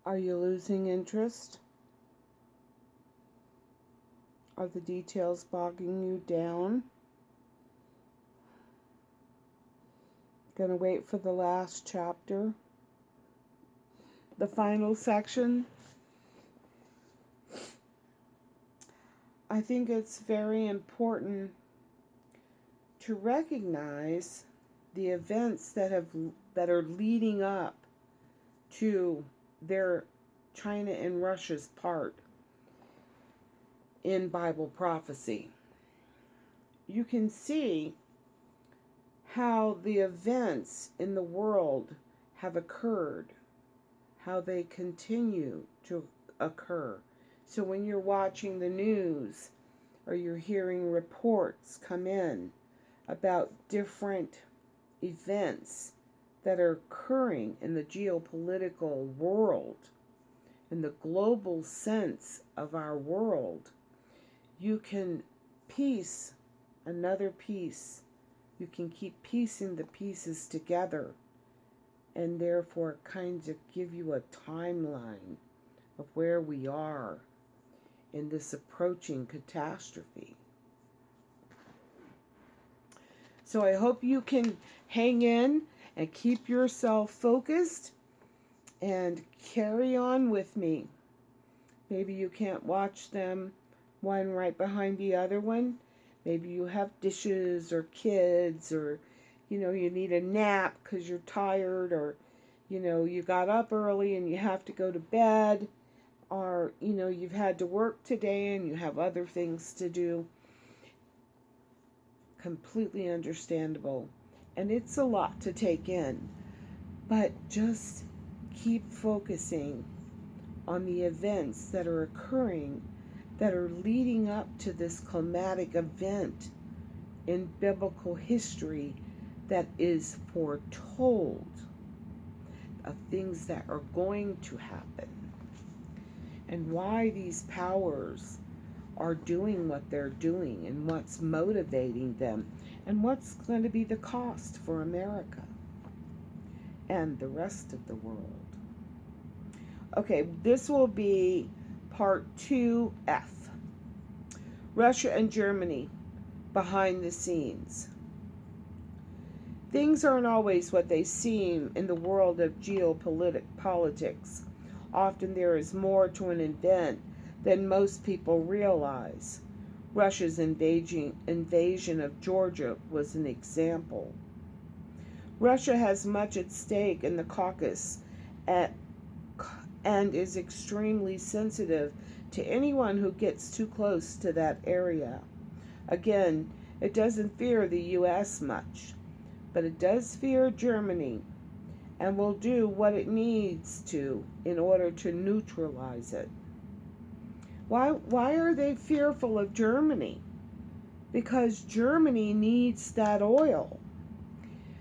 Are you losing interest? Are the details bogging you down? Gonna wait for the last chapter, the final section. I think it's very important to recognize the events that are leading up to their China and Russia's part in Bible prophecy. You can see how the events in the world have occurred, how they continue to occur. So when you're watching the news or you're hearing reports come in about different events that are occurring in the geopolitical world, in the global sense of our world, you can piece another piece. You can keep piecing the pieces together and therefore kind of give you a timeline of where we are in this approaching catastrophe. So I hope you can hang in and keep yourself focused and carry on with me. Maybe you can't watch them one right behind the other one. Maybe you have dishes or kids, or you need a nap because you're tired, or you got up early and you have to go to bed, or you've had to work today and you have other things to do. Completely understandable. And it's a lot to take in. But just keep focusing on the events that are occurring that are leading up to this climatic event in biblical history that is foretold of things that are going to happen, and why these powers are doing what they're doing, and what's motivating them, and what's going to be the cost for America and the rest of the world. Okay, this will be part 2F. Russia and Germany, behind the scenes. Things aren't always what they seem in the world of geopolitics. Often there is more to an event than most people realize. Russia's invasion of Georgia was an example. Russia has much at stake in the Caucasus and is extremely sensitive to anyone who gets too close to that area. Again, it doesn't fear the U.S. much, but it does fear Germany and will do what it needs to in order to neutralize it. Why are they fearful of Germany? Because Germany needs that oil.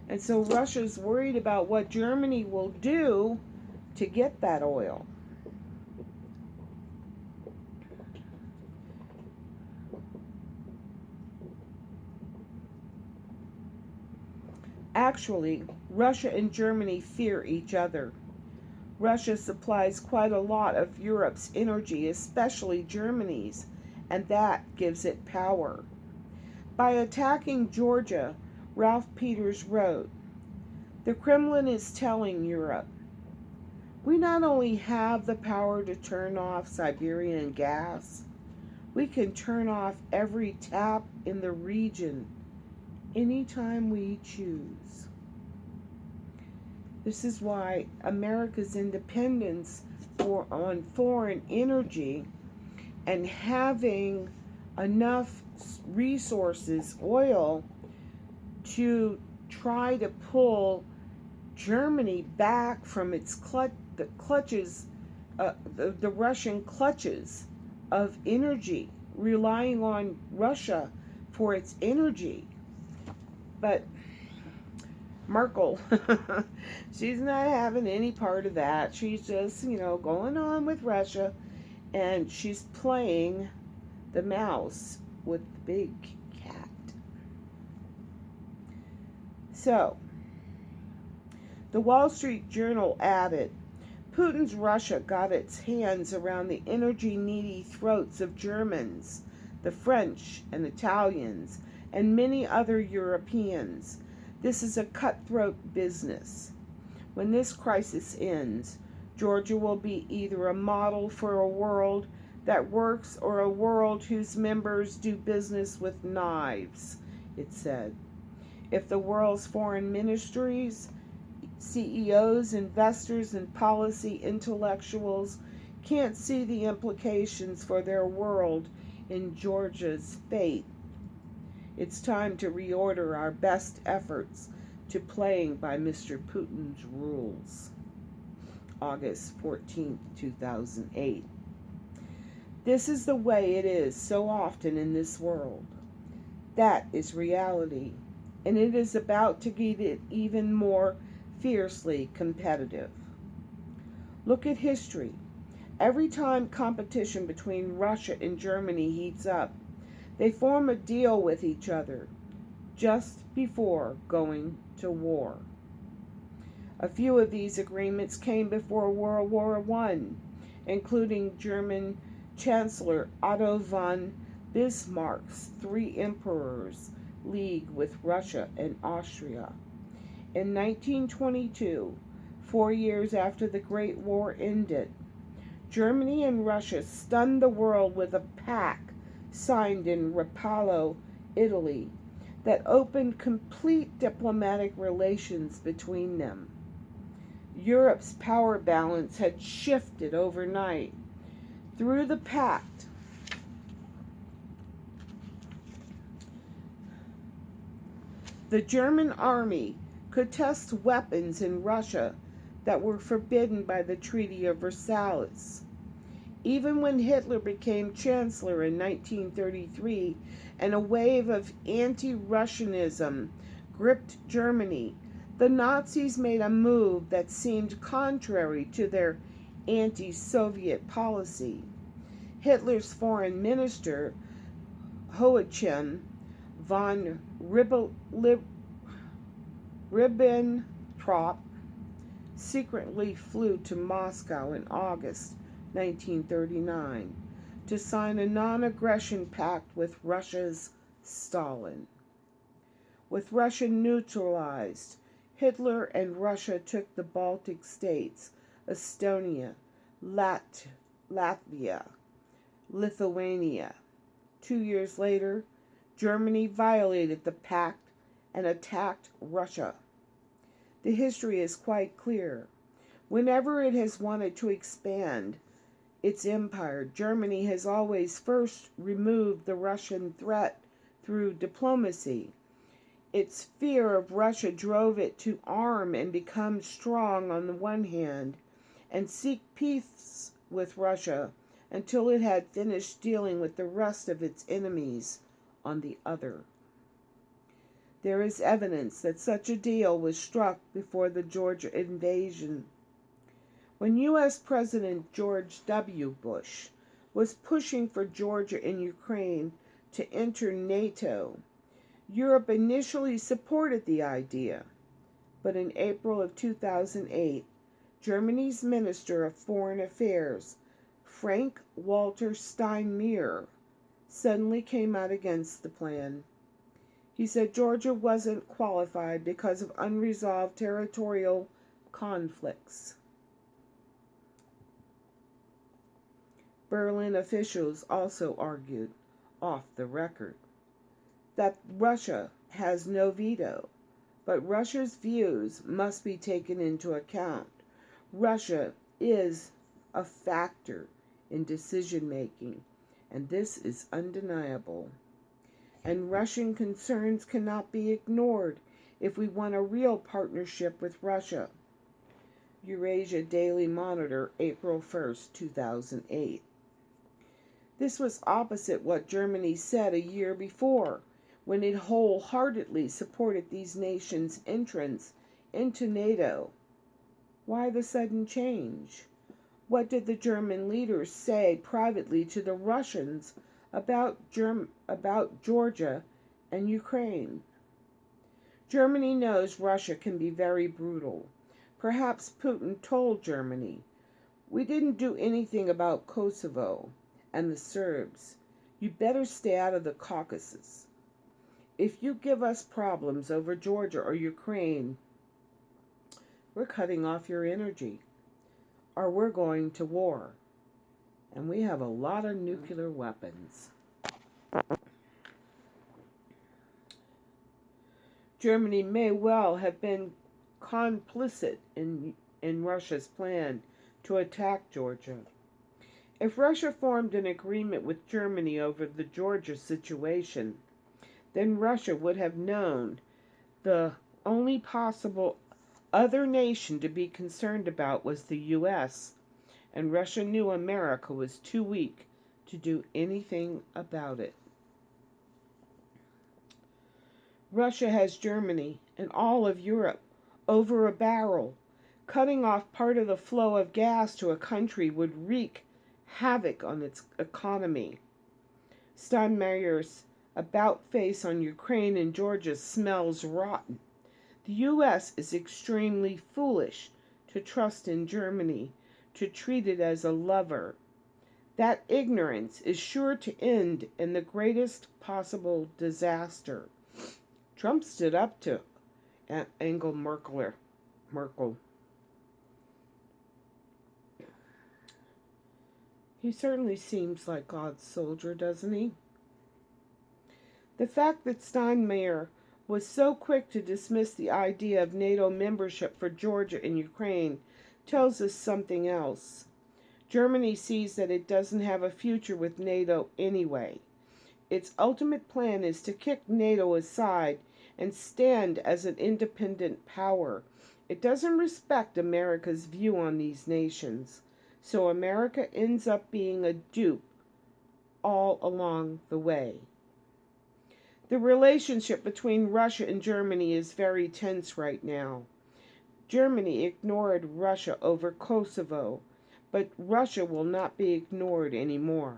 And so Russia's worried about what Germany will do to get that oil. Actually, Russia and Germany fear each other. Russia supplies quite a lot of Europe's energy, especially Germany's, and that gives it power. By attacking Georgia, Ralph Peters wrote, "The Kremlin is telling Europe, we not only have the power to turn off Siberian gas, we can turn off every tap in the region anytime we choose." This is why America's independence on foreign energy and having enough resources, oil, to try to pull Germany back from its clutches, the Russian clutches of energy, relying on Russia for its energy. But Merkel, she's not having any part of that. She's just, going on with Russia, and she's playing the mouse with the big cat. So, the Wall Street Journal added, Putin's Russia got its hands around the energy-needy throats of Germans, the French and Italians, and many other Europeans. This is a cutthroat business. When this crisis ends, Georgia will be either a model for a world that works or a world whose members do business with knives, it said. If the world's foreign ministries, CEOs, investors, and policy intellectuals can't see the implications for their world in Georgia's fate, it's time to reorder our best efforts to playing by Mr. Putin's rules. August 14, 2008. This is the way it is so often in this world. That is reality, and it is about to get it even more fiercely competitive. Look at history. Every time competition between Russia and Germany heats up, they form a deal with each other just before going to war. A few of these agreements came before World War I, including German Chancellor Otto von Bismarck's Three Emperors League with Russia and Austria. In 1922, 4 years after the Great War ended, Germany and Russia stunned the world with a pact signed in Rapallo, Italy, that opened complete diplomatic relations between them. Europe's power balance had shifted overnight. Through the pact, the German army could test weapons in Russia that were forbidden by the Treaty of Versailles. Even when Hitler became chancellor in 1933 and a wave of anti-Russianism gripped Germany, the Nazis made a move that seemed contrary to their anti-Soviet policy. Hitler's foreign minister, Joachim von Ribbentrop, secretly flew to Moscow in August 1939 to sign a non-aggression pact with Russia's Stalin. With Russia neutralized, Hitler and Russia took the Baltic states, Estonia, Latvia, Lithuania. 2 years later, Germany violated the pact and attacked Russia. The history is quite clear. Whenever it has wanted to expand its empire, Germany has always first removed the Russian threat through diplomacy. Its fear of Russia drove it to arm and become strong on the one hand, and seek peace with Russia until it had finished dealing with the rest of its enemies on the other. There is evidence that such a deal was struck before the Georgia invasion. When U.S. President George W. Bush was pushing for Georgia and Ukraine to enter NATO, Europe initially supported the idea, but in April of 2008, Germany's Minister of Foreign Affairs, Frank-Walter Steinmeier, suddenly came out against the plan. He said Georgia wasn't qualified because of unresolved territorial conflicts. Berlin officials also argued, off the record, that Russia has no veto, but Russia's views must be taken into account. Russia is a factor in decision making, and this is undeniable. And Russian concerns cannot be ignored if we want a real partnership with Russia. Eurasia Daily Monitor, April 1st, 2008. This was opposite what Germany said a year before, when it wholeheartedly supported these nations' entrance into NATO. Why the sudden change? What did the German leaders say privately to the Russians about Georgia and Ukraine? Germany knows Russia can be very brutal. Perhaps Putin told Germany, We didn't do anything about Kosovo and the Serbs. You better stay out of the Caucasus. If you give us problems over Georgia or Ukraine, we're cutting off your energy, or we're going to war. And we have a lot of nuclear weapons. Germany may well have been complicit in Russia's plan to attack Georgia. If Russia formed an agreement with Germany over the Georgia situation, then Russia would have known the only possible other nation to be concerned about was the U.S., and Russia knew America was too weak to do anything about it. Russia has Germany and all of Europe over a barrel. Cutting off part of the flow of gas to a country would wreak havoc on its economy. Steinmeier's about-face on Ukraine and Georgia smells rotten. The U.S. is extremely foolish to trust in Germany, to treat it as a lover. That ignorance is sure to end in the greatest possible disaster. Trump stood up to Angela Merkel. He certainly seems like God's soldier, doesn't he? The fact that Steinmeier was so quick to dismiss the idea of NATO membership for Georgia and Ukraine tells us something else. Germany sees that it doesn't have a future with NATO anyway. Its ultimate plan is to kick NATO aside and stand as an independent power. It doesn't respect America's view on these nations, so America ends up being a dupe all along the way. The relationship between Russia and Germany is very tense right now. Germany ignored Russia over Kosovo, but Russia will not be ignored anymore.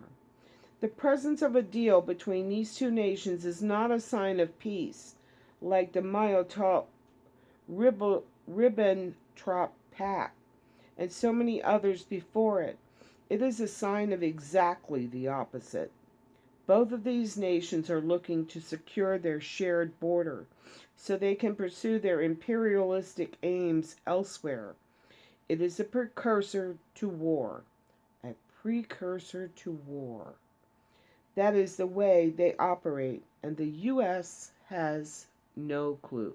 The presence of a deal between these two nations is not a sign of peace, like the Molotov-Ribbentrop Pact and so many others before it. It is a sign of exactly the opposite. Both of these nations are looking to secure their shared border so they can pursue their imperialistic aims elsewhere. It is a precursor to war. A precursor to war. That is the way they operate, and the U.S. has no clue.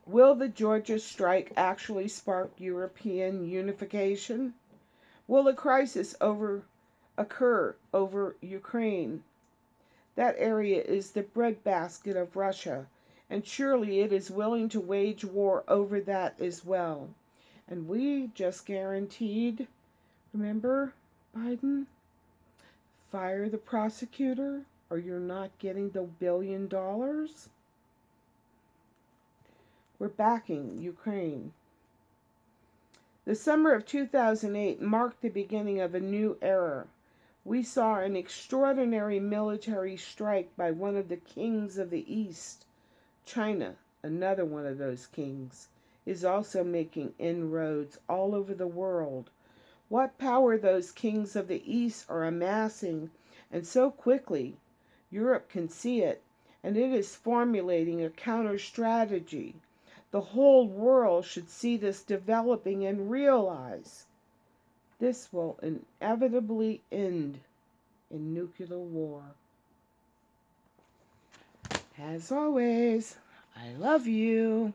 Will the Georgia strike actually spark European unification? Will a crisis occur over Ukraine? That area is the breadbasket of Russia, and surely it is willing to wage war over that as well. And we just guaranteed, remember, Biden? Fire the prosecutor or you're not getting the $1 billion? We're backing Ukraine. The summer of 2008 marked the beginning of a new era. We saw an extraordinary military strike by one of the kings of the East. China, another one of those kings, is also making inroads all over the world. What power those kings of the East are amassing, and so quickly. Europe can see it, and it is formulating a counter strategy. The whole world should see this developing and realize this will inevitably end in nuclear war. As always, I love you.